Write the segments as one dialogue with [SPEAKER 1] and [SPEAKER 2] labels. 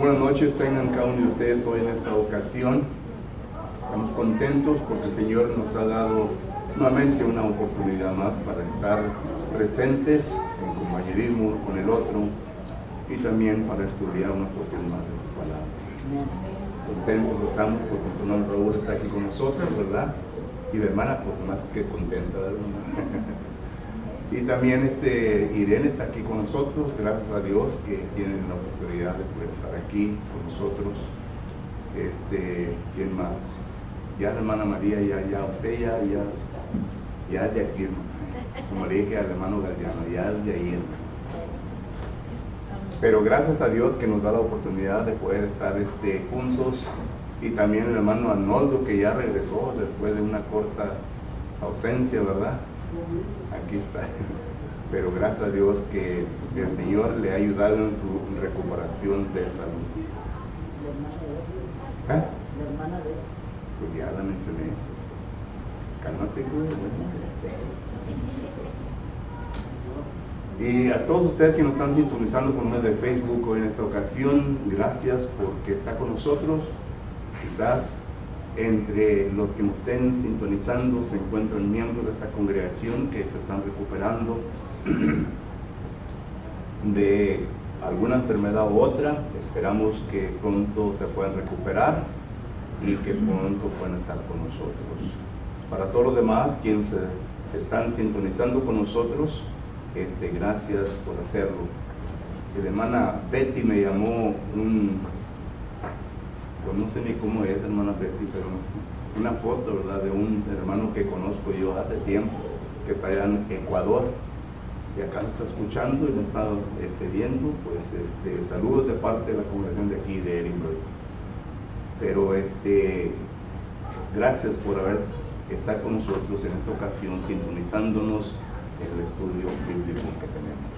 [SPEAKER 1] Buenas noches, tengan cada uno de ustedes hoy en esta ocasión. Estamos contentos porque el Señor nos ha dado nuevamente una oportunidad más para estar presentes en compañerismo con el otro y también para estudiar una porción más de su palabra. Contentos estamos porque el hermano Raúl está aquí con nosotros, ¿verdad? Y la hermana pues más que contenta, ¿verdad? Y también Irene está aquí con nosotros, gracias a Dios que tienen la oportunidad de poder estar aquí con nosotros. ¿Quién más? Ya la hermana María, usted ya es de aquí, como le dije al hermano Galdiano, ya es de ahí. Pero gracias a Dios que nos da la oportunidad de poder estar juntos, y también el hermano Arnoldo que ya regresó después de una corta ausencia, ¿verdad? Aquí está. Pero gracias a Dios que el Señor le ha ayudado en su recuperación de salud. ¿La hermana de él? Pues ya la mencioné. Cálmate, güey. Y a todos ustedes que nos están sintonizando por medio de Facebook hoy en esta ocasión, gracias porque está con nosotros. Quizás entre los que nos estén sintonizando se encuentran miembros de esta congregación que se están recuperando de alguna enfermedad u otra. Esperamos que pronto se puedan recuperar y que pronto puedan estar con nosotros. Para todos los demás quienes se están sintonizando con nosotros, gracias por hacerlo. La hermana Betty me llamó pues no sé ni cómo es, hermana Betty, pero una foto, ¿verdad?, de un hermano que conozco yo hace tiempo, que está allá en Ecuador. Si acá está escuchando y nos está viendo, pues saludos de parte de la congregación de aquí de Edinburgh. Pero gracias por estar con nosotros en esta ocasión, sintonizándonos en el estudio bíblico que tenemos.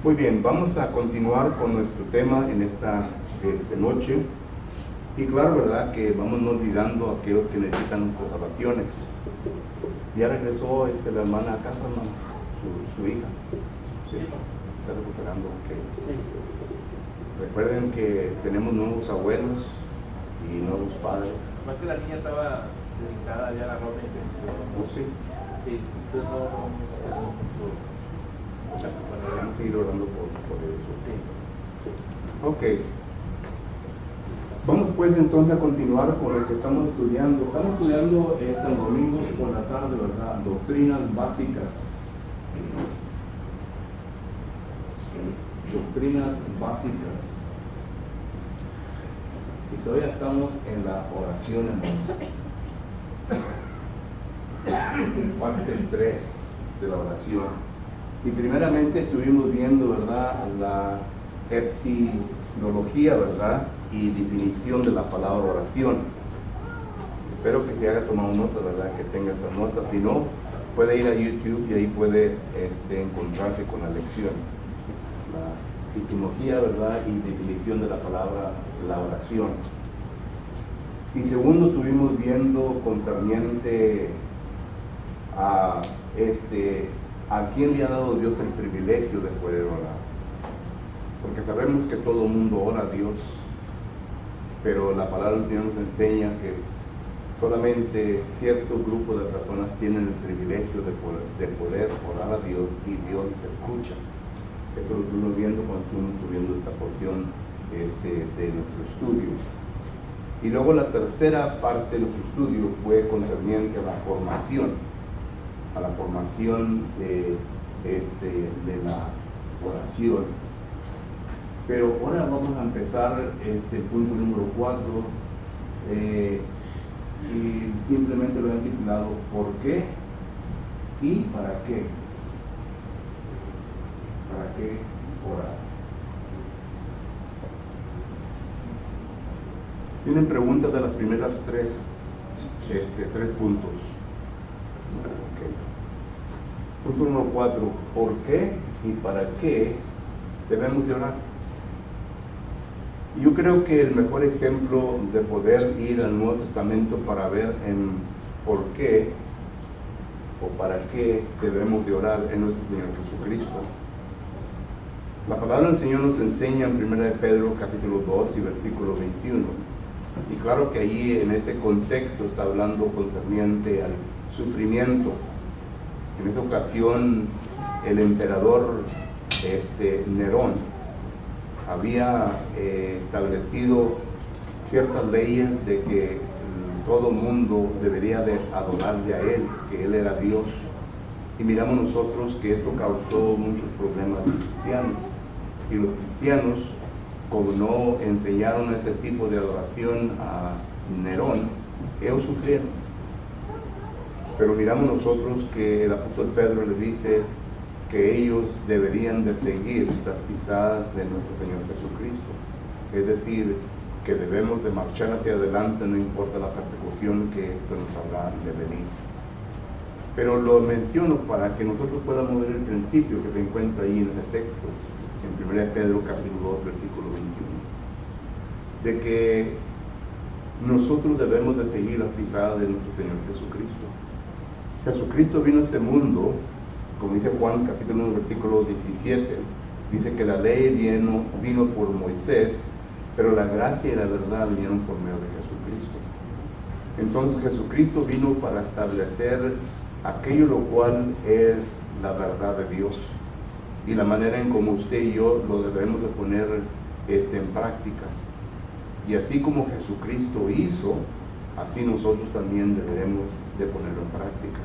[SPEAKER 1] Muy bien, vamos a continuar con nuestro tema en esta noche. Y claro, ¿verdad?, que vamos no olvidando a aquellos que necesitan nuestras oraciones. Ya regresó la hermana a casa, ¿no? Su hija. Sí, está recuperando. Okay. Recuerden que tenemos nuevos abuelos y nuevos padres.
[SPEAKER 2] Más que la niña estaba dedicada ya a la ropa intensiva.
[SPEAKER 1] ¿Oh, sí?
[SPEAKER 2] Sí, entonces no.
[SPEAKER 1] Bueno, vamos a seguir orando por eso.
[SPEAKER 2] Sí.
[SPEAKER 1] Ok. Vamos pues entonces a continuar con lo que estamos estudiando. Estamos estudiando estos domingos por la tarde, ¿verdad? Doctrinas básicas. Doctrinas básicas. Y todavía estamos en la oración, en parte 3 de la oración. Y primeramente estuvimos viendo, ¿verdad?, la etimología, ¿verdad?, y definición de la palabra oración. Espero que se haya tomado nota, ¿verdad?, que tenga estas notas. Si no, puede ir a YouTube y ahí puede encontrarse con la lección. La etimología, ¿verdad?, y definición de la palabra, la oración. Y segundo, estuvimos viendo concerniente a quién le ha dado Dios el privilegio de poder orar. Porque sabemos que todo el mundo ora a Dios, pero la palabra del Señor nos enseña que solamente cierto grupo de personas tienen el privilegio de poder orar a Dios y Dios les escucha. Esto lo estuvimos viendo cuando estuvimos viendo esta porción de nuestro estudio. Y luego la tercera parte de nuestro estudio fue concerniente a la formación de la oración. Pero ahora vamos a empezar el punto número 4 y simplemente lo han titulado ¿por qué y para qué? ¿Para qué orar? Tienen preguntas de las primeras tres puntos. Okay. Punto número 4, ¿por qué y para qué debemos de orar? Yo creo que el mejor ejemplo de poder ir al Nuevo Testamento para ver en por qué o para qué debemos de orar es nuestro Señor Jesucristo. La palabra del Señor nos enseña en 1 Pedro capítulo 2 y versículo 21. Y claro que allí en ese contexto está hablando concerniente al sufrimiento. En esa ocasión el emperador Nerón había establecido ciertas leyes de que todo mundo debería de adorarle a él, que él era Dios. Y miramos nosotros que esto causó muchos problemas a los cristianos. Y los cristianos, como no enseñaron ese tipo de adoración a Nerón, ellos sufrieron. Pero miramos nosotros que el apóstol Pedro le dice que ellos deberían de seguir las pisadas de nuestro Señor Jesucristo. Es decir, que debemos de marchar hacia adelante, no importa la persecución que se nos habrá de venir. Pero lo menciono para que nosotros podamos ver el principio que se encuentra ahí en el texto, en 1 Pedro capítulo 2, versículo 21, de que nosotros debemos de seguir las pisadas de nuestro Señor Jesucristo. Jesucristo vino a este mundo, como dice Juan capítulo 1, versículo 17, dice que la ley vino por Moisés, pero la gracia y la verdad vinieron por medio de Jesucristo. Entonces Jesucristo vino para establecer aquello lo cual es la verdad de Dios y la manera en como usted y yo lo debemos de poner en práctica. Y así como Jesucristo hizo, así nosotros también deberemos de ponerlo en práctica.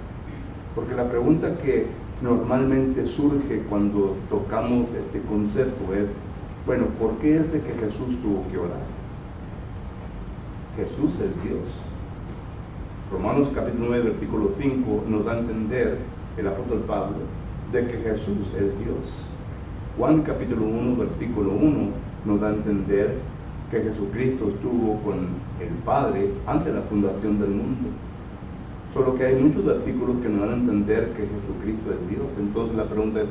[SPEAKER 1] Porque la pregunta que normalmente surge cuando tocamos este concepto es, bueno, ¿por qué es de que Jesús tuvo que orar? Jesús es Dios. Romanos capítulo 9, versículo 5 nos da a entender el apóstol Pablo de que Jesús es Dios. Juan capítulo 1, versículo 1 nos da a entender que Jesucristo estuvo con el Padre antes de la fundación del mundo. Solo que hay muchos versículos que nos dan a entender que Jesucristo es Dios. Entonces la pregunta es,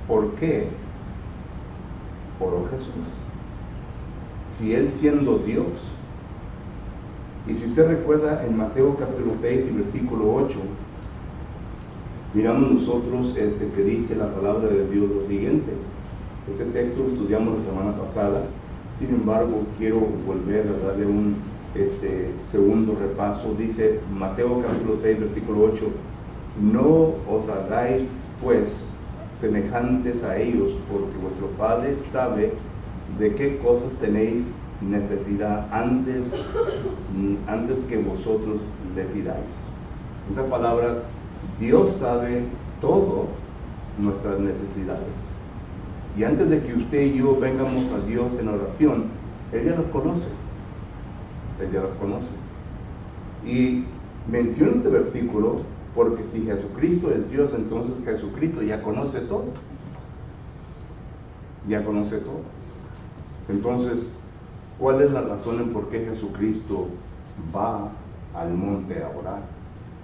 [SPEAKER 1] ¿por qué oró Jesús? Si Él siendo Dios. Y si usted recuerda en Mateo capítulo 6 y versículo 8, miramos nosotros que dice la palabra de Dios lo siguiente. Este texto lo estudiamos la semana pasada, sin embargo quiero volver a darle un segundo repaso. Dice Mateo capítulo 6 versículo 8, no os hagáis pues semejantes a ellos, porque vuestro Padre sabe de qué cosas tenéis necesidad antes que vosotros le pidáis. Esta palabra, Dios sabe todo nuestras necesidades. Y antes de que usted y yo vengamos a Dios en oración, Él ya las conoce. Él ya las conoce. Y menciona este versículo porque si Jesucristo es Dios, entonces Jesucristo ya conoce todo. Ya conoce todo. Entonces, ¿cuál es la razón en por qué Jesucristo va al monte a orar?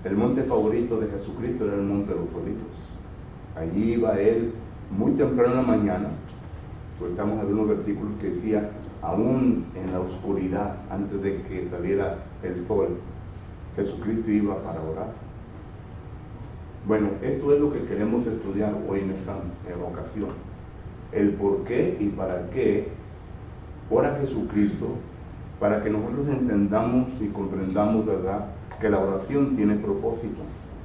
[SPEAKER 1] El monte favorito de Jesucristo era el monte de los Olivos. Allí iba Él muy temprano en la mañana. Pues estamos en unos versículos que decía, aún en la oscuridad, antes de que saliera el sol, Jesucristo iba para orar. Bueno, esto es lo que queremos estudiar hoy en esta ocasión. El por qué y para qué ora Jesucristo, para que nosotros entendamos y comprendamos, ¿verdad?, que la oración tiene propósito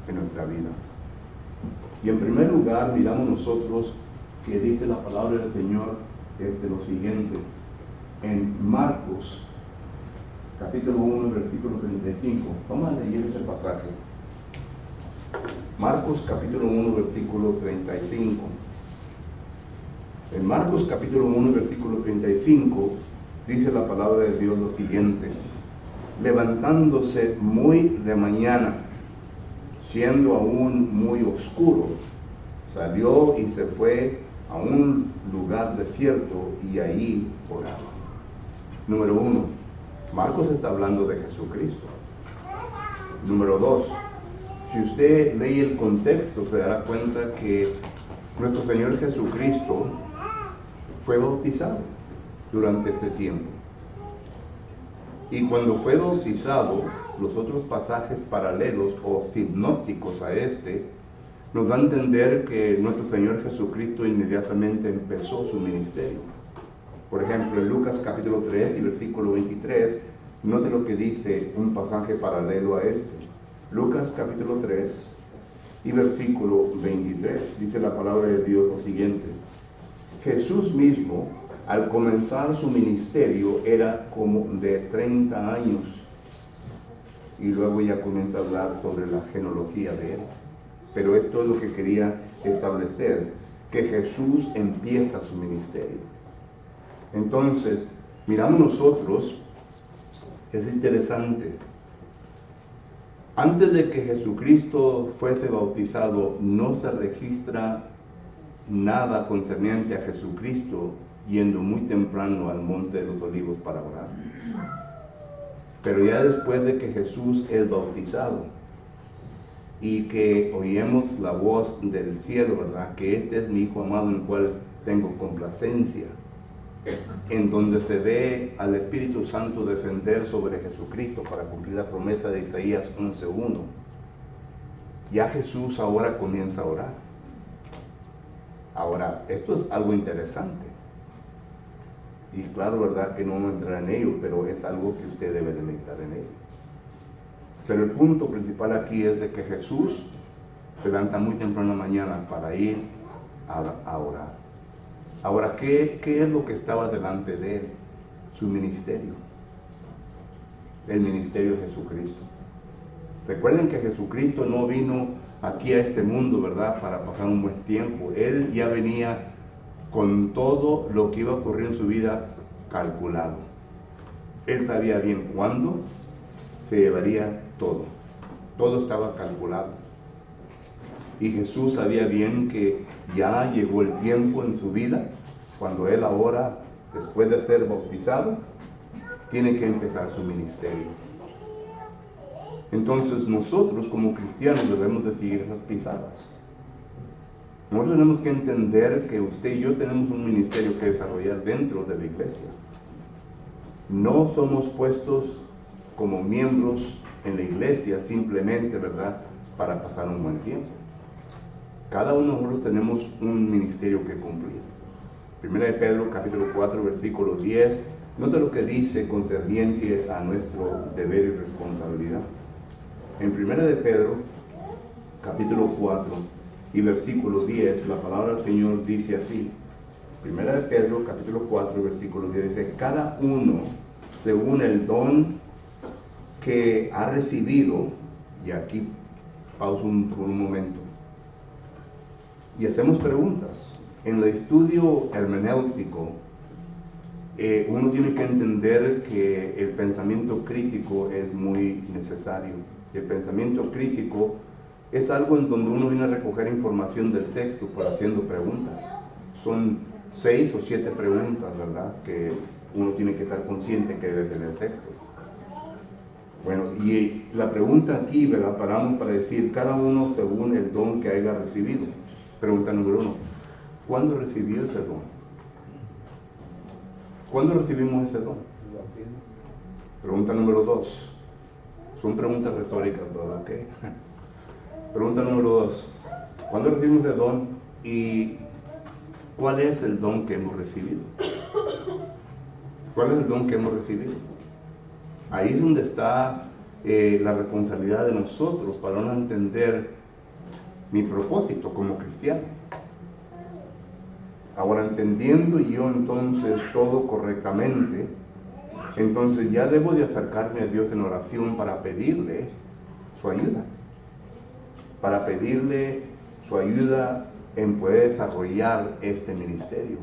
[SPEAKER 1] en nuestra vida. Y en primer lugar, miramos nosotros que dice la palabra del Señor lo siguiente, en Marcos, capítulo 1, versículo 35. Vamos a leer ese pasaje. Marcos, capítulo 1, versículo 35. En Marcos, capítulo 1, versículo 35, dice la palabra de Dios lo siguiente. Levantándose muy de mañana, siendo aún muy oscuro, salió y se fue a un lugar desierto y allí oraba. Número 1, Marcos está hablando de Jesucristo. Número 2, si usted lee el contexto, se dará cuenta que nuestro Señor Jesucristo fue bautizado durante este tiempo. Y cuando fue bautizado, los otros pasajes paralelos o sinópticos a nos da a entender que nuestro Señor Jesucristo inmediatamente empezó su ministerio. Por ejemplo, en Lucas capítulo 3 y versículo 23, note lo que dice un pasaje paralelo a este. Lucas capítulo 3 y versículo 23, dice la palabra de Dios lo siguiente: Jesús mismo, al comenzar su ministerio, era como de 30 años. Y luego ya comienza a hablar sobre la genealogía de él. Pero esto es lo que quería establecer, que Jesús empieza su ministerio. Entonces, miramos nosotros, es interesante. Antes de que Jesucristo fuese bautizado, no se registra nada concerniente a Jesucristo yendo muy temprano al Monte de los Olivos para orar. Pero ya después de que Jesús es bautizado y que oímos la voz del cielo, ¿verdad? Que este es mi Hijo amado en el cual tengo complacencia, en donde se ve al Espíritu Santo descender sobre Jesucristo para cumplir la promesa de Isaías 11:1. Ya Jesús ahora comienza a orar. Ahora, esto es algo interesante. Y claro, verdad que no vamos a entrar en ello, pero es algo que usted debe de meditar en ello. Pero el punto principal aquí es de que Jesús se levanta muy temprano en la mañana para ir a orar. Ahora, ¿qué es lo que estaba delante de él? Su ministerio. El ministerio de Jesucristo. Recuerden que Jesucristo no vino aquí a este mundo, ¿verdad?, para pasar un buen tiempo. Él ya venía con todo lo que iba a ocurrir en su vida calculado. Él sabía bien cuándo se llevaría todo. Todo estaba calculado. Y Jesús sabía bien que ya llegó el tiempo en su vida, cuando él ahora, después de ser bautizado, tiene que empezar su ministerio. Entonces nosotros como cristianos debemos de seguir esas pisadas. Nosotros tenemos que entender que usted y yo tenemos un ministerio que desarrollar dentro de la iglesia. No somos puestos como miembros en la iglesia simplemente, ¿verdad?, para pasar un buen tiempo. Cada uno de nosotros tenemos un ministerio que cumplir. Primera de Pedro, capítulo 4, versículo 10, nota lo que dice concerniente a nuestro deber y responsabilidad. En Primera de Pedro, capítulo 4 y versículo 10, la palabra del Señor dice así. Primera de Pedro, capítulo 4, versículo 10, dice: cada uno, según el don que ha recibido, y aquí pauso por un momento, y hacemos preguntas. En el estudio hermenéutico, uno tiene que entender que el pensamiento crítico es muy necesario. El pensamiento crítico es algo en donde uno viene a recoger información del texto para haciendo preguntas. Son 6 o 7 preguntas, ¿verdad?, que uno tiene que estar consciente que debe tener el texto. Bueno, y la pregunta aquí, ¿verdad?, paramos para decir cada uno según el don que haya recibido. Pregunta número 1: ¿cuándo recibió ese don? ¿Cuándo recibimos ese don? Pregunta número 2. Son preguntas retóricas, ¿verdad? ¿Okay? Pregunta número 2. ¿Cuándo recibimos ese don? ¿Y cuál es el don que hemos recibido? ¿Cuál es el don que hemos recibido? Ahí es donde está la responsabilidad de nosotros para no entender mi propósito como cristiano. Ahora, entendiendo yo entonces todo correctamente, entonces ya debo de acercarme a Dios en oración para pedirle su ayuda. Para pedirle su ayuda en poder desarrollar este ministerio.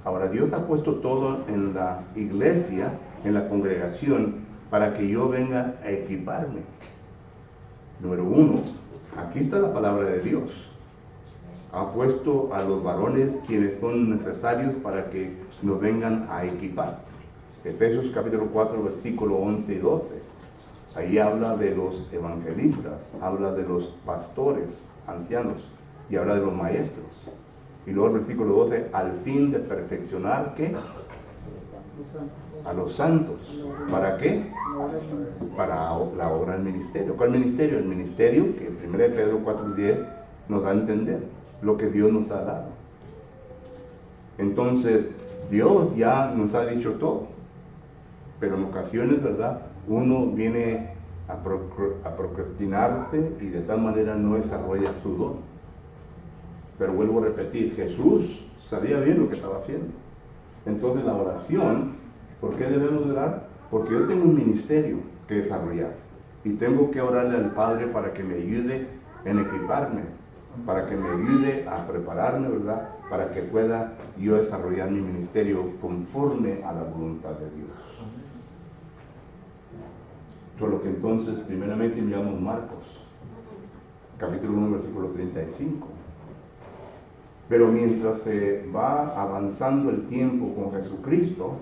[SPEAKER 1] Ahora, Dios ha puesto todo en la iglesia, en la congregación, para que yo venga a equiparme. Número 1, aquí está la palabra de Dios. Ha puesto a los varones quienes son necesarios para que nos vengan a equipar. Efesios capítulo 4, versículo 11 y 12. Ahí habla de los evangelistas, habla de los pastores, ancianos, y habla de los maestros. Y luego el versículo 12, al fin de perfeccionar, ¿qué? A los santos. ¿Para qué? Para la obra del ministerio. ¿Cuál ministerio? El ministerio, que en 1 Pedro 4:10 nos da a entender lo que Dios nos ha dado. Entonces, Dios ya nos ha dicho todo, pero en ocasiones, ¿verdad?, uno viene a procrastinarse y de tal manera no desarrolla su don. Pero vuelvo a repetir, Jesús sabía bien lo que estaba haciendo. Entonces la oración, ¿por qué debemos orar? Porque yo tengo un ministerio que desarrollar y tengo que orarle al Padre para que me ayude en equiparme, para que me ayude a prepararme, ¿verdad?, para que pueda yo desarrollar mi ministerio conforme a la voluntad de Dios. Solo que entonces, primeramente miramos Marcos, capítulo 1, versículo 35. Pero mientras se va avanzando el tiempo con Jesucristo,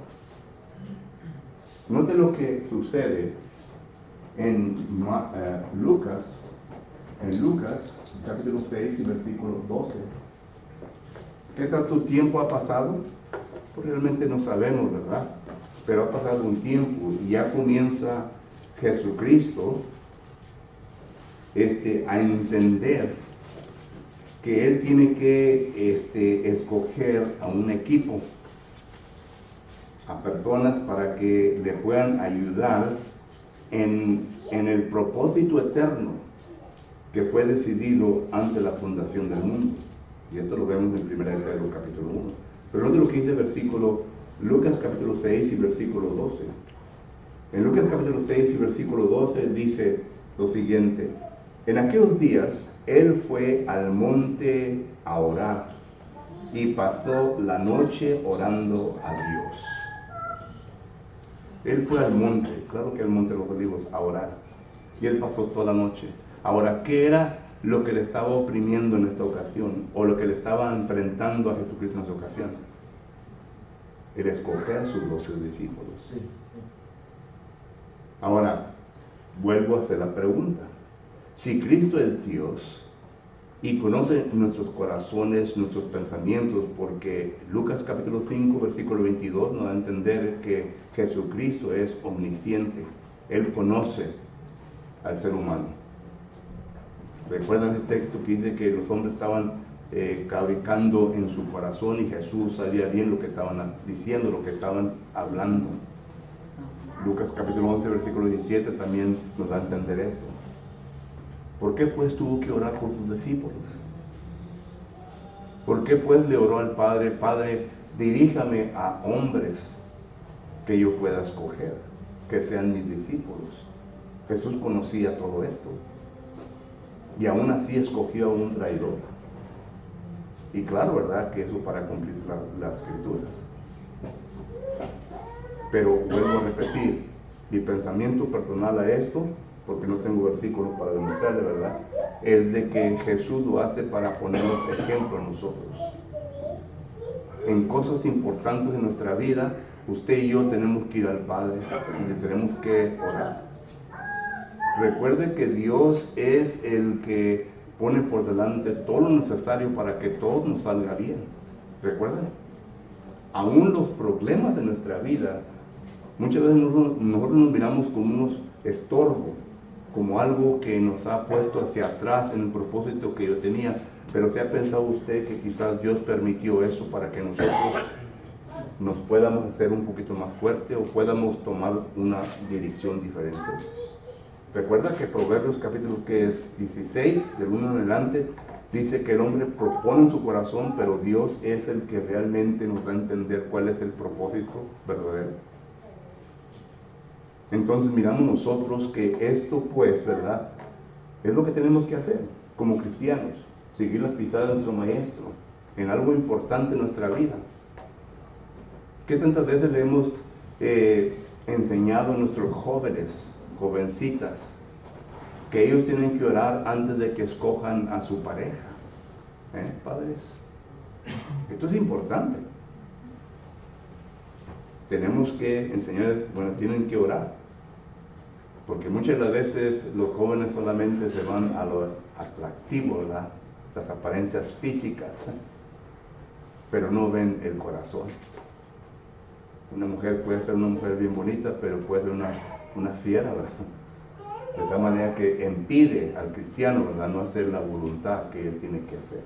[SPEAKER 1] note lo que sucede en Lucas, capítulo 6 y versículo 12. ¿Qué tanto tiempo ha pasado? Pues realmente no sabemos, ¿verdad? Pero ha pasado un tiempo y ya comienza Jesucristo a entender que Él tiene que escoger a un equipo, a personas para que le puedan ayudar en el propósito eterno que fue decidido antes de la fundación del mundo. Y esto lo vemos en 1 Pedro capítulo 1. Pero no de lo que dice el versículo, Lucas capítulo 6 y versículo 12. En Lucas capítulo 6 y versículo 12 dice lo siguiente: en aquellos días Él fue al monte a orar y pasó la noche orando a Dios. Él fue al monte, claro que al monte de los Olivos, a orar. Y Él pasó toda la noche. Ahora, ¿qué era lo que le estaba oprimiendo en esta ocasión? O lo que le estaba enfrentando a Jesucristo en esta ocasión. El escoger a sus 12 discípulos.
[SPEAKER 2] Sí.
[SPEAKER 1] Ahora, vuelvo a hacer la pregunta. Si Cristo es Dios y conoce nuestros corazones, nuestros pensamientos, porque Lucas capítulo 5, versículo 22 nos da a entender que Jesucristo es omnisciente. Él conoce al ser humano. ¿Recuerdan el texto que dice que los hombres estaban cavilando en su corazón y Jesús sabía bien lo que estaban diciendo, lo que estaban hablando? Lucas capítulo 11, versículo 17 también nos da a entender esto. ¿Por qué pues tuvo que orar por sus discípulos? ¿Por qué pues le oró al Padre? Padre, diríjame a hombres que yo pueda escoger, que sean mis discípulos. Jesús conocía todo esto. Y aún así escogió a un traidor. Y claro, ¿verdad?, que eso para cumplir las escrituras. Pero vuelvo a repetir, mi pensamiento personal a esto, porque no tengo versículos para demostrarle, ¿verdad?, es de que Jesús lo hace para ponernos ejemplo a nosotros. En cosas importantes de nuestra vida, usted y yo tenemos que ir al Padre y tenemos que orar. Recuerde que Dios es el que pone por delante todo lo necesario para que todo nos salga bien. ¿Recuerden? Aún los problemas de nuestra vida, muchas veces nosotros nos miramos como unos estorbos, como algo que nos ha puesto hacia atrás en el propósito que yo tenía. Pero ¿se ha pensado usted que quizás Dios permitió eso para que nosotros nos podamos hacer un poquito más fuerte o podamos tomar una dirección diferente? Recuerda que Proverbios capítulo que es 16, del 1 en adelante, dice que el hombre propone en su corazón, pero Dios es el que realmente nos da a entender cuál es el propósito verdadero. Entonces miramos nosotros que esto pues, ¿verdad?, es lo que tenemos que hacer como cristianos, seguir las pisadas de nuestro Maestro en algo importante en nuestra vida. ¿Qué tantas veces le hemos enseñado a nuestros jóvenes, jovencitas, que ellos tienen que orar antes de que escojan a su pareja? Padres, esto es importante. Tenemos que enseñar, bueno, tienen que orar, porque muchas de las veces los jóvenes solamente se van a lo atractivo, ¿verdad?, las apariencias físicas, pero no ven el corazón. Una mujer puede ser una mujer bien bonita, pero puede ser una fiera, ¿verdad? De tal manera que impide al cristiano, ¿verdad?, no hacer la voluntad que él tiene que hacer.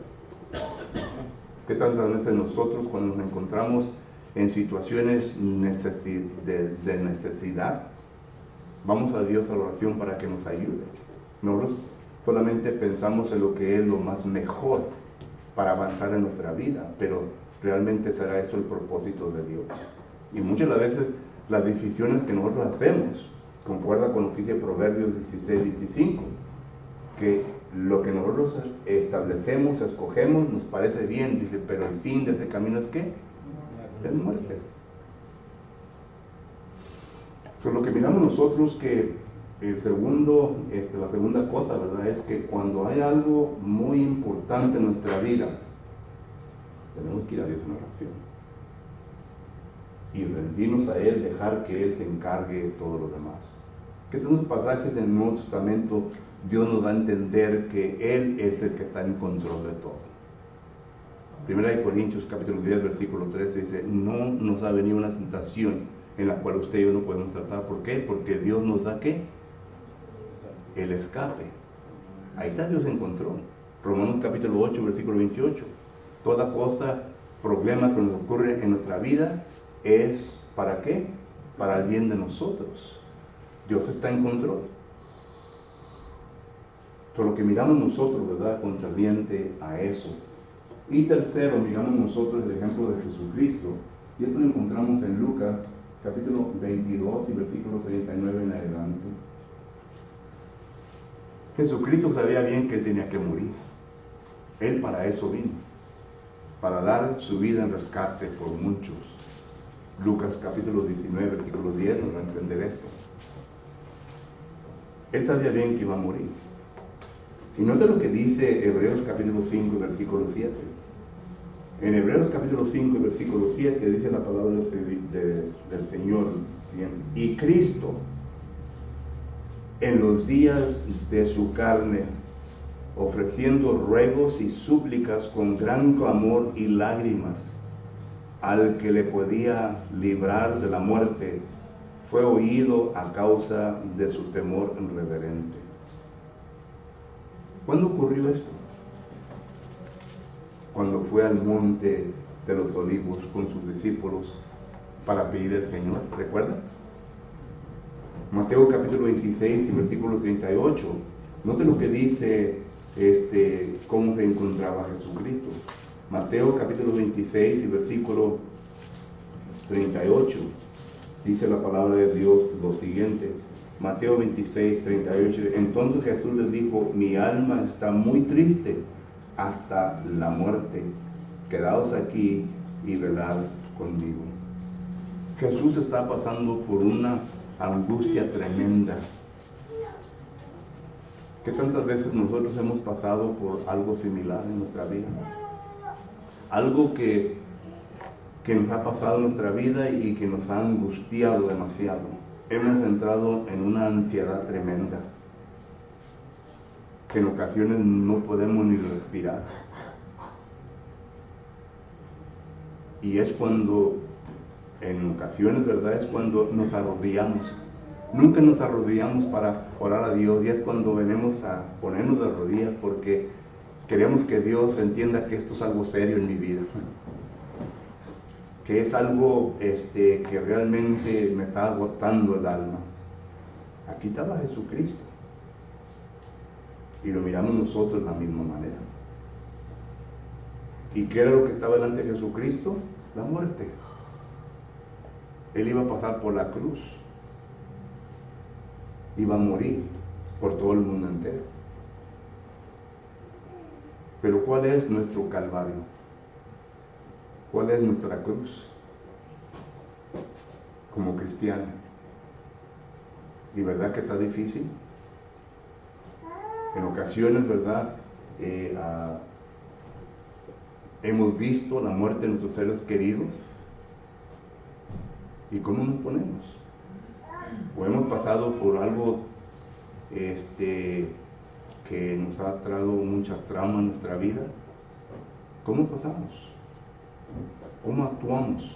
[SPEAKER 1] ¿Qué tantas veces nosotros, cuando nos encontramos en situaciones de necesidad, vamos a Dios a la oración para que nos ayude? Nosotros solamente pensamos en lo que es lo más mejor para avanzar en nuestra vida, pero realmente será eso el propósito de Dios. Y muchas de las veces las decisiones que nosotros hacemos concuerda con lo que dice Proverbios 16:25, que lo que nosotros establecemos, escogemos, nos parece bien, dice, pero el fin de ese camino es ¿qué? Es muerte. Lo que miramos nosotros que la segunda cosa, ¿verdad?, es que cuando hay algo muy importante en nuestra vida, tenemos que ir a Dios en oración y rendirnos a Él, dejar que Él se encargue de todo lo demás. Que en unos pasajes en el Nuevo Testamento Dios nos da a entender que Él es el que está en control de todo. Primera de Corintios capítulo 10 versículo 13 dice: no nos ha venido una tentación en la cual usted y yo no podemos tratar. ¿Por qué? Porque Dios nos da ¿qué? El escape. Ahí está Dios en control. Romanos capítulo 8 versículo 28. Toda cosa, problema que nos ocurre en nuestra vida es ¿para qué? Para el bien de nosotros. Dios está en control. Todo lo que miramos nosotros, ¿verdad?, concerniente a eso. Y tercero, miramos nosotros el ejemplo de Jesucristo. Y esto lo encontramos en Lucas capítulo 22 y versículo 39 en adelante. Jesucristo sabía bien que Él tenía que morir. Él para eso vino, para dar su vida en rescate por muchos. Lucas capítulo 19 versículo 10 nos va a entender esto. Él sabía bien que iba a morir. Y nota lo que dice Hebreos capítulo 5 versículo 7. En Hebreos capítulo 5 versículo 7 dice la palabra del Señor: y Cristo en los días de su carne, ofreciendo ruegos y súplicas con gran clamor y lágrimas al que le podía librar de la muerte, fue oído a causa de su temor reverente. ¿Cuándo ocurrió esto? Cuando fue al monte de los Olivos con sus discípulos para pedir al Señor, ¿recuerdan? Mateo capítulo 26 y versículo 38. Note lo que dice cómo se encontraba Jesucristo. Mateo capítulo 26 y versículo 38. Dice la palabra de Dios lo siguiente. Mateo 26, 38. Entonces Jesús les dijo: mi alma está muy triste hasta la muerte. Quedaos aquí y velad conmigo. Jesús está pasando por una angustia tremenda. ¿Qué tantas veces nosotros hemos pasado por algo similar en nuestra vida? Algo que nos ha pasado en nuestra vida y que nos ha angustiado demasiado. Hemos entrado en una ansiedad tremenda, que en ocasiones no podemos ni respirar. Y es cuando, en ocasiones, ¿verdad?, es cuando nos arrodillamos. Nunca nos arrodillamos para orar a Dios, y es cuando venimos a ponernos de rodillas porque queremos que Dios entienda que esto es algo serio en mi vida, que es algo que realmente me está agotando el alma. Aquí estaba Jesucristo y lo miramos nosotros de la misma manera. ¿Y qué era lo que estaba delante de Jesucristo? La muerte. Él iba a pasar por la cruz, iba a morir por todo el mundo entero. Pero ¿cuál es nuestro calvario? ¿Cuál es nuestra cruz como cristiano? ¿Y verdad que está difícil? En ocasiones, ¿verdad? Hemos visto la muerte de nuestros seres queridos. ¿Y cómo nos ponemos? O hemos pasado por algo que nos ha traído mucha trauma en nuestra vida. ¿Cómo pasamos? ¿Cómo actuamos?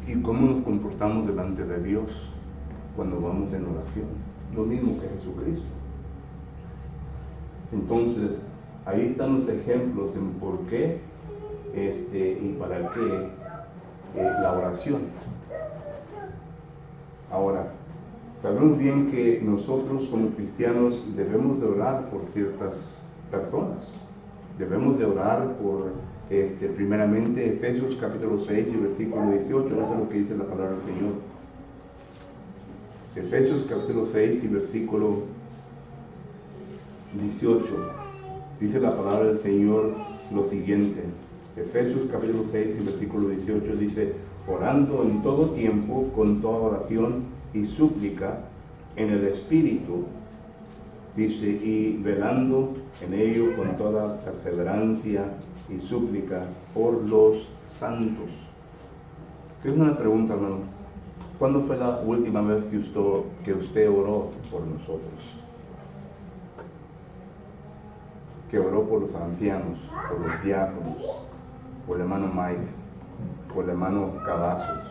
[SPEAKER 1] ¿Y cómo nos comportamos delante de Dios cuando vamos en oración, lo mismo que Jesucristo. Entonces, ahí están los ejemplos en por qué y para qué la oración. Ahora, sabemos bien que nosotros como cristianos debemos de orar por ciertas personas. Debemos de orar por, primeramente, Efesios capítulo 6 y versículo 18, eso es lo que dice la palabra del Señor. Efesios capítulo 6 y versículo 18, dice la palabra del Señor lo siguiente. Efesios capítulo 6 y versículo 18 dice: orando en todo tiempo, con toda oración y súplica en el Espíritu, dice, y velando en ello con toda perseverancia y súplica por los santos. Es una pregunta, hermano. ¿Cuándo fue la última vez que usted oró por nosotros? Que oró por los ancianos, por los diáconos, por el hermano Mike, por el hermano Cavazos,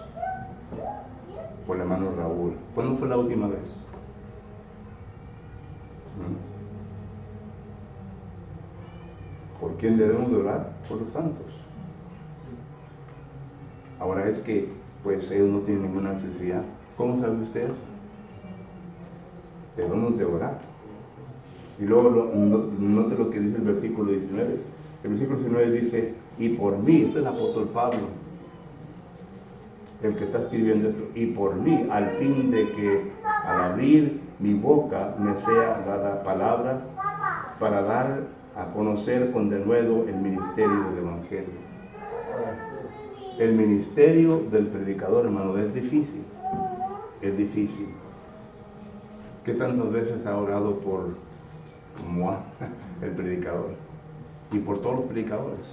[SPEAKER 1] por el hermano Raúl. ¿Cuándo fue la última vez? ¿Por quién debemos de orar? Por los santos. Ahora es que, pues, ellos no tienen ninguna necesidad. ¿Cómo sabe usted eso? Debemos de orar. Y luego note lo que dice el versículo 19. El versículo 19 dice: y por mí, este es el apóstol Pablo, el que está escribiendo esto, y por mí, al fin de que al abrir mi boca me sea dada palabras para dar a conocer con denuedo el ministerio del Evangelio. El ministerio del predicador, hermano, es difícil. Es difícil. ¿Qué tantas veces ha orado por Moa, el predicador? Y por todos los predicadores.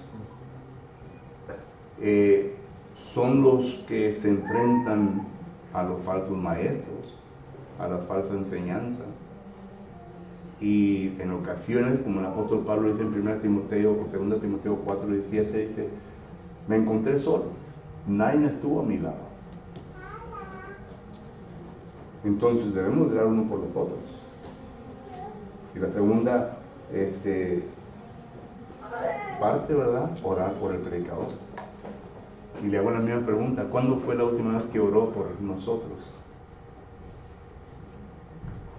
[SPEAKER 1] Son los que se enfrentan a los falsos maestros, a la falsa enseñanza. Y en ocasiones, como el apóstol Pablo dice en 1 Timoteo o 2 Timoteo 4:17, dice: me encontré solo, nadie estuvo a mi lado. Entonces debemos orar uno por los otros. Y la segunda parte, ¿verdad? Orar por el predicador. Y le hago la misma pregunta: ¿cuándo fue la última vez que oró por nosotros?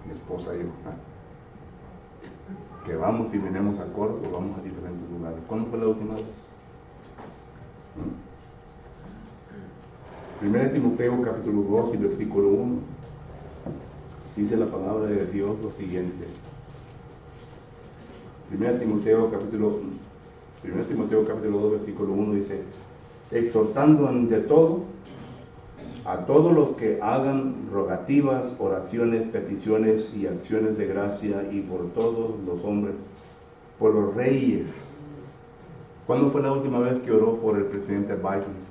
[SPEAKER 1] Mi esposa y yo, que vamos y venimos a Corto, vamos a diferentes lugares. ¿Cuándo fue la última vez? 1 Timoteo capítulo 2 y versículo 1 dice la palabra de Dios lo siguiente. 1 Timoteo capítulo 2 versículo 1 dice: exhortando ante todo a todos los que hagan rogativas, oraciones, peticiones y acciones de gracia, y por todos los hombres, por los reyes. ¿Cuándo fue la última vez que oró por el presidente Biden?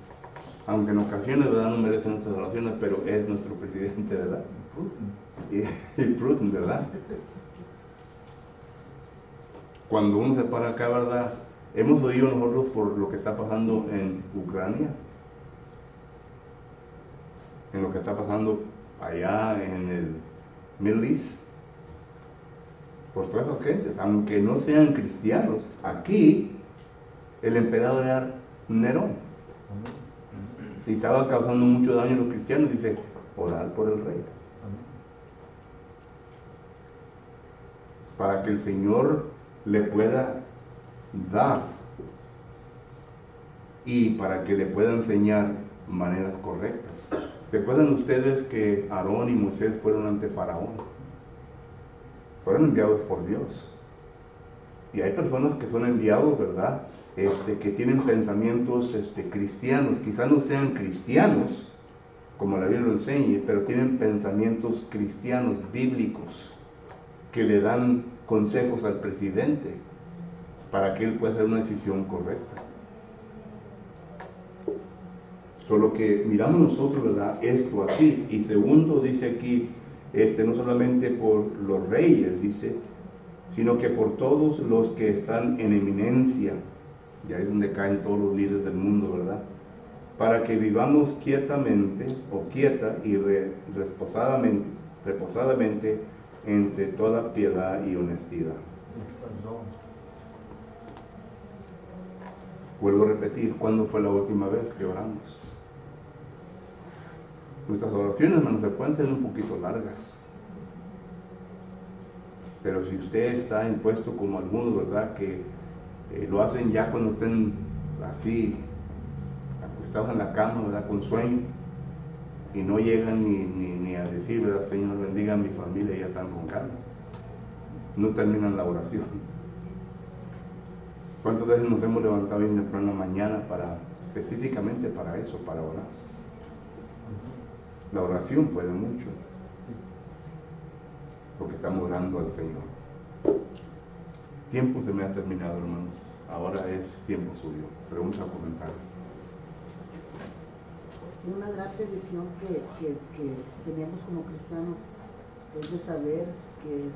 [SPEAKER 1] Aunque en ocasiones, ¿verdad?, no merece nuestras oraciones, pero es nuestro presidente, ¿verdad? Y Putin, ¿verdad? Cuando uno se para acá, ¿verdad? Hemos oído nosotros por lo que está pasando en Ucrania, en lo que está pasando allá en el Middle East, por todas esas gentes, aunque no sean cristianos. Aquí el emperador era Nerón y estaba causando mucho daño a los cristianos. Dice: orar por el rey, para que el Señor le pueda dar y para que le pueda enseñar maneras correctas. ¿Recuerdan ustedes que Aarón y Moisés fueron ante Faraón? Fueron enviados por Dios. Y hay personas que son enviados, ¿verdad?, que tienen pensamientos cristianos. Quizás no sean cristianos, como la Biblia lo enseña, pero tienen pensamientos cristianos, bíblicos, que le dan consejos al presidente para que él pueda hacer una decisión correcta. Solo que miramos nosotros, ¿verdad?, esto aquí. Y segundo, dice aquí, no solamente por los reyes, dice, sino que por todos los que están en eminencia. Y ahí es donde caen todos los líderes del mundo, ¿verdad? Para que vivamos quietamente, o quieta y reposadamente, reposadamente entre toda piedad y honestidad. Vuelvo a repetir, ¿cuándo fue la última vez que oramos? Nuestras oraciones, hermanos, se pueden ser un poquito largas. Pero si usted está impuesto como algunos, ¿verdad? Que lo hacen ya cuando estén así, acostados en la cama, ¿verdad? Con sueño. Y no llegan ni a decir, ¿verdad? Señor, bendiga a mi familia, y ya están con calma. No terminan la oración. ¿Cuántas veces nos hemos levantado bien temprano en la mañana específicamente para eso, para orar? La oración puede mucho, porque estamos orando al Señor. Tiempo se me ha terminado, hermanos. Ahora es tiempo suyo. Preguntas o comentarios.
[SPEAKER 3] Una gran bendición que tenemos como cristianos es de saber que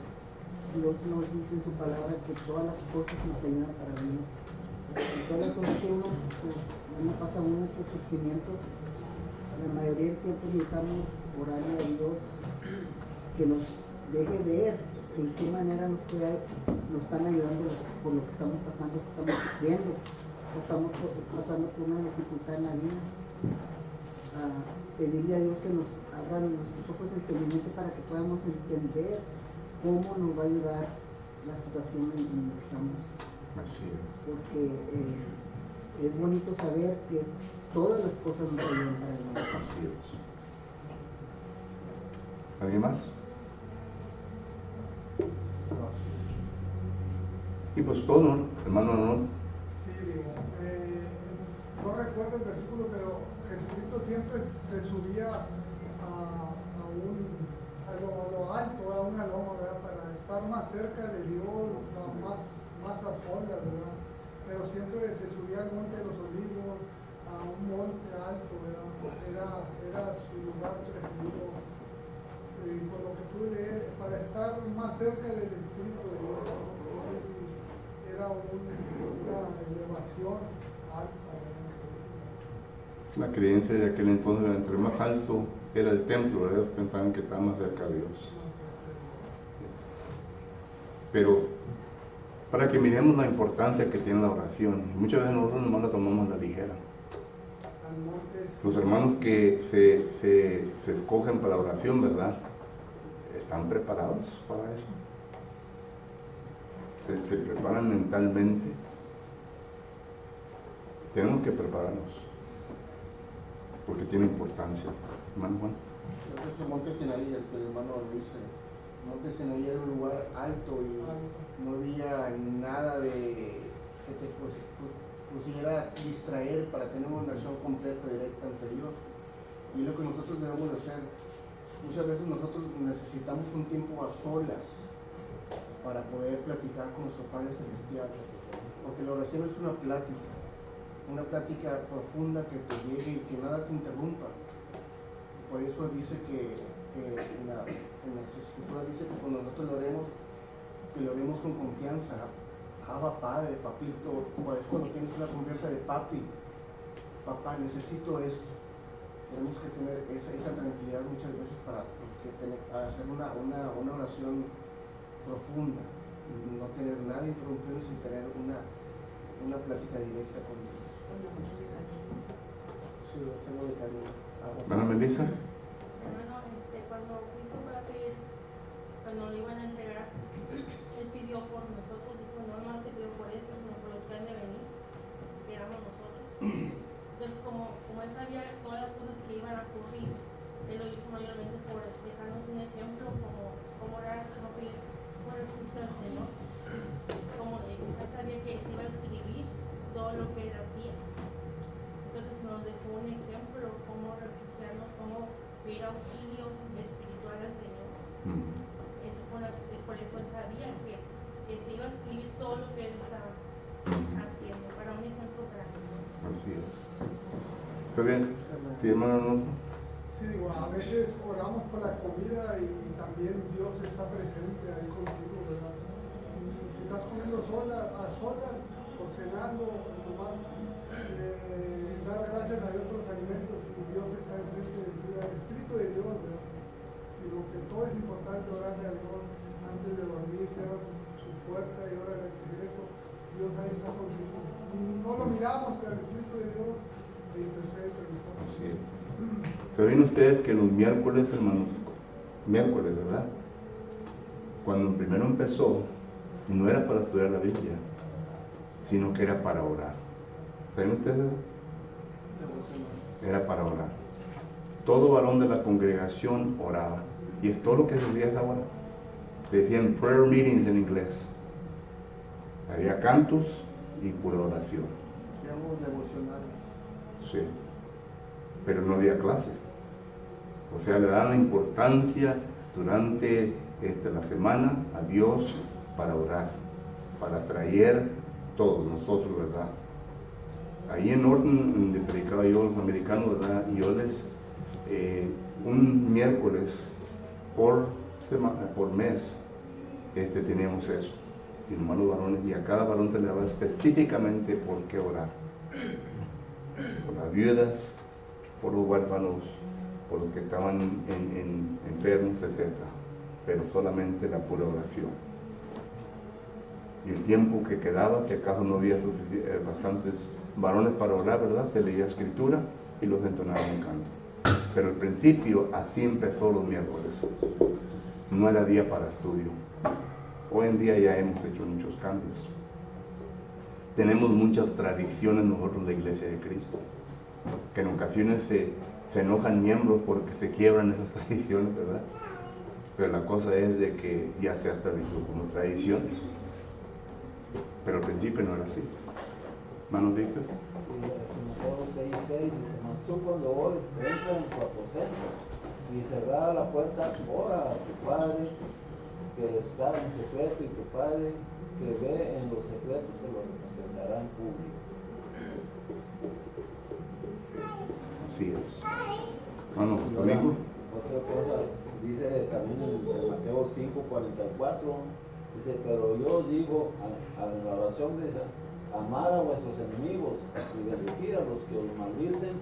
[SPEAKER 3] Dios nos dice en su palabra que todas las cosas nos ayudan para bien. Y todas las cosas que uno pasa estos sufrimientos, la mayoría del tiempo necesitamos orarle a Dios que nos deje ver en qué manera nos están ayudando por lo que estamos pasando, si estamos sufriendo, estamos pasando por una dificultad en la vida. Pedirle a Dios que nos abra nuestros ojos de entendimiento para que podamos entender cómo nos va a ayudar la situación en la que estamos.
[SPEAKER 1] Así es.
[SPEAKER 3] Porque es bonito saber que todas las cosas nos ayudan para el bien.
[SPEAKER 1] Así es. ¿Alguien más? Y pues todo, hermano, ¿no?
[SPEAKER 4] Sí, digo, no recuerdo el versículo, pero Jesucristo siempre se subía a lo alto, a una loma, ¿verdad? Para estar más cerca de Dios, más a solas, ¿verdad? Pero siempre se subía al monte de los olivos, a un monte alto, ¿verdad? Era su lugar preferido. Y por lo que pude leer, para estar más cerca del Espíritu de Dios, era una elevación alta.
[SPEAKER 1] La creencia de aquel entonces era entre más alto era el templo, ellos pensaban que estaba más cerca de Dios. Pero para que miremos la importancia que tiene la oración, muchas veces nosotros nomás la tomamos a la ligera. Los hermanos que se escogen para la oración, ¿verdad? ¿Están preparados para eso? ¿Se preparan mentalmente? Tenemos que prepararnos, porque tiene importancia. Hermano Juan.
[SPEAKER 5] Entonces el monte Sinaí, el que el hermano dice, el monte Sinaí era un lugar alto y no había nada de que te pusiera a distraer para tener una relación completa, directa ante Dios. Y lo que nosotros debemos de hacer, muchas veces nosotros necesitamos un tiempo a solas para poder platicar con nuestro Padre Celestial, porque la oración es una plática profunda que te llegue y que nada te interrumpa. Por eso dice que en las escrituras dice que cuando nosotros lo oremos, que lo oremos con confianza. Abba Padre, papito, es cuando tienes una confianza de papi, papá, necesito esto. Tenemos que tener esa tranquilidad muchas veces para hacer una oración profunda y no tener nada interrumpido sin tener una plática directa con Dios. Sí, hacemos de cariño.
[SPEAKER 1] Hermana Melissa.
[SPEAKER 6] Hermano, cuando Cristo fue a pedir, cuando lo iban a entregar, Él pidió por nosotros, dijo, no más te pido por esto, sino por los que han de venir, que éramos nosotros. Entonces, como Él sabía todas las cosas que iban a ocurrir, Él lo hizo mayormente por dejarnos un ejemplo, como orar, como pedir por el juicio del Señor. Como Él sabía que Él iba a escribir todo lo que Él hacía. Entonces nos dejó un ejemplo, cómo refugiarnos, cómo pedir auxilio espiritual al Señor. Es por eso Él sabía que se iba a escribir todo lo que Él estaba haciendo, para un ejemplo práctico.
[SPEAKER 1] Así es. ¿Está bien? ¿Sí, hermano Alonso?
[SPEAKER 4] Sí, digo, a veces oramos por la comida y también Dios está presente ahí contigo, ¿verdad? Y si estás comiendo a solas o cenando, nomás dar gracias a Dios por los alimentos y Dios está enfrente de ti, el Espíritu de Dios, ¿verdad? Sino que todo es importante orarle a Dios antes de dormir, cierra su puerta y órale al secreto. Dios ahí está contigo. No lo miramos, pero el Espíritu de Dios le intercede por nosotros.
[SPEAKER 1] Sí. ¿Saben ustedes que los miércoles, hermanos, miércoles, ¿verdad? Cuando primero empezó, no era para estudiar la Biblia, sino que era para orar. ¿Saben ustedes? Era para orar. Todo varón de la congregación oraba. Y es todo lo que se hacía ahora. Decían prayer meetings en inglés. Había cantos y pura oración.
[SPEAKER 5] Seamos devocionales.
[SPEAKER 1] Sí. Pero no había clases. O sea, le daban la importancia durante la semana a Dios para orar, para traer todos nosotros, ¿verdad? Ahí en Norton, donde predicaba yo a los americanos, ¿verdad? Y yo les, un miércoles por mes, teníamos eso. Y nomás los varones, y a cada varón se le daba específicamente por qué orar. Por las viudas, por los huérfanos, por los que estaban enfermos, etc. Pero solamente la pura oración. Y el tiempo que quedaba, si acaso no había bastantes varones para orar, ¿verdad? Se leía escritura y los entonaban en canto. Pero al principio, así empezó los miércoles. No era día para estudio. Hoy en día ya hemos hecho muchos cambios. Tenemos muchas tradiciones nosotros, la Iglesia de Cristo, que en ocasiones se enojan miembros porque se quiebran esas tradiciones, ¿verdad? Pero la cosa es de que ya se ha establecido como tradiciones. Pero al principio no era así. ¿Manos Víctor?
[SPEAKER 7] Mateo 6:6 dice, mas tú cuando ores, entra en tu aposento y cerrada la puerta, ora a tu Padre que está en secreto, y tu Padre que ve en los secretos te lo recompensará en público.
[SPEAKER 1] Así es. Vamos, conmigo.
[SPEAKER 7] Otra cosa, dice también en Mateo 5:44, dice, pero yo os digo, a la oración dice, amad a vuestros enemigos y bendecid a los que os maldicen,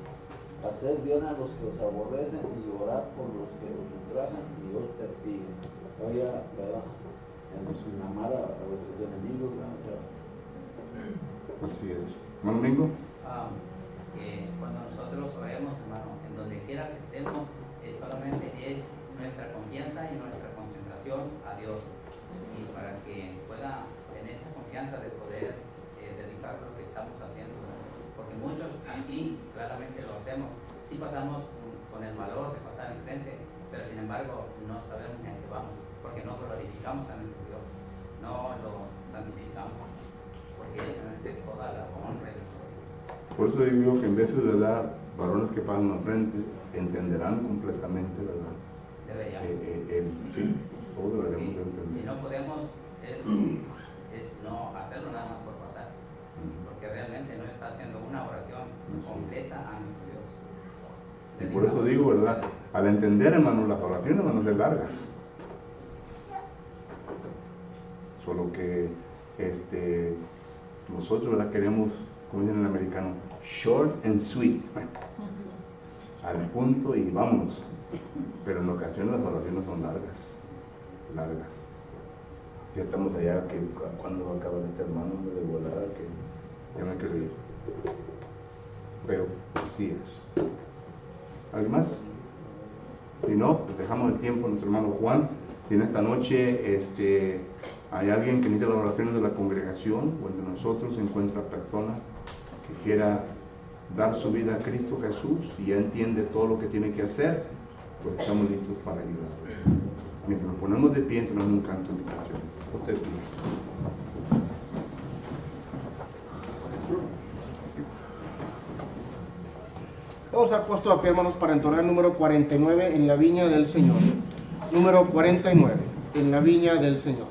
[SPEAKER 7] haced bien a los que os aborrecen y orad por los que os ultrajan y os persiguen. Oye, ¿verdad? Amar a vuestros enemigos, ¿verdad?
[SPEAKER 1] Así es. ¿Manos Mingo?
[SPEAKER 8] Cuando nosotros oremos, hermano, en donde quiera que estemos, solamente es nuestra confianza y nuestra concentración a Dios. Y para que pueda tener esa confianza de poder dedicar lo que estamos haciendo. Porque muchos aquí claramente lo hacemos. Sí pasamos con el valor de pasar enfrente, pero sin embargo no sabemos en qué vamos, porque no glorificamos a nuestro Dios, no lo santificamos, porque Él se merece toda la honra y la gloria.
[SPEAKER 1] Por eso digo que en vez de dar varones que pasan al frente, entenderán completamente, ¿verdad?
[SPEAKER 8] Deberíamos.
[SPEAKER 1] Sí, todos deberíamos entender.
[SPEAKER 8] Si no podemos, es no hacerlo nada más por pasar, porque realmente no está haciendo una oración completa a nuestro Dios.
[SPEAKER 1] Y por eso digo, ¿verdad? Al entender, hermano, las oraciones van a ser largas. Solo que nosotros, ¿verdad? Queremos, como dicen en el americano, short and sweet. Al punto y vámonos. Pero en ocasiones las oraciones son largas. Ya estamos allá, que cuando va a acabar este hermano de volar, que ya me quiero ir. Pero así es. ¿Alguien más? Si no, pues dejamos el tiempo a nuestro hermano Juan. Si en esta noche hay alguien que necesita las oraciones de la congregación, o entre nosotros se encuentra persona que quiera dar su vida a Cristo Jesús y ya entiende todo lo que tiene que hacer, pues estamos listos para ayudarlo. Mientras nos ponemos de pie, entonamos un canto de invitación. Usted
[SPEAKER 5] Vamos a estar puestos a pie, hermanos, para entonar el número 49 en la viña del Señor. Número 49 en la viña del Señor.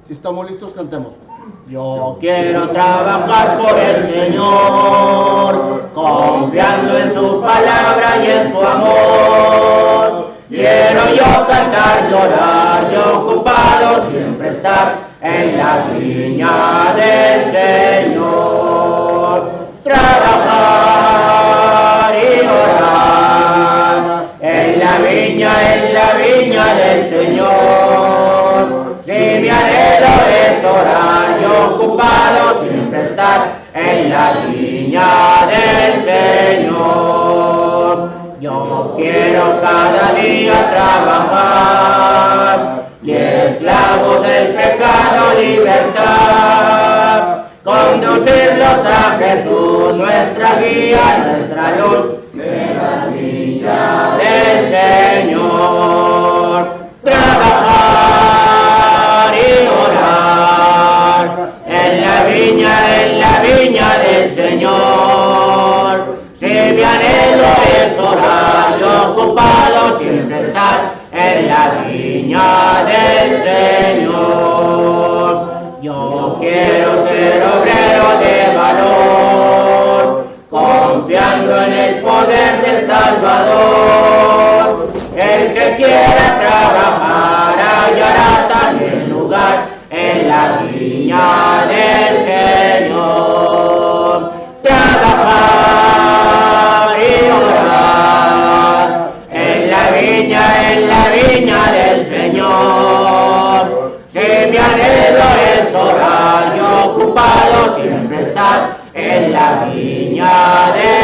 [SPEAKER 5] Si estamos listos, cantemos. Yo quiero trabajar por el Señor, confiando en su palabra y en su amor. Quiero yo cantar, llorar, yo ocupado siempre estar en la viña del Señor. Trabajar
[SPEAKER 9] quiero cada día trabajar y esclavos del pecado libertad, conducirlos a Jesús, nuestra guía, nuestra luz, de la viña del Señor. Trabajar y orar en la viña del Señor. Si mi anhelo es orar y ocupado siempre estar en la viña del Señor. Yo quiero ser obrero de valor, confiando en el poder del Salvador. El que quiera trabajar hallará también lugar en la viña del Señor. Trabajar y orar en la viña del Señor. Si mi anhelo es orar y ocupado siempre estar en la viña del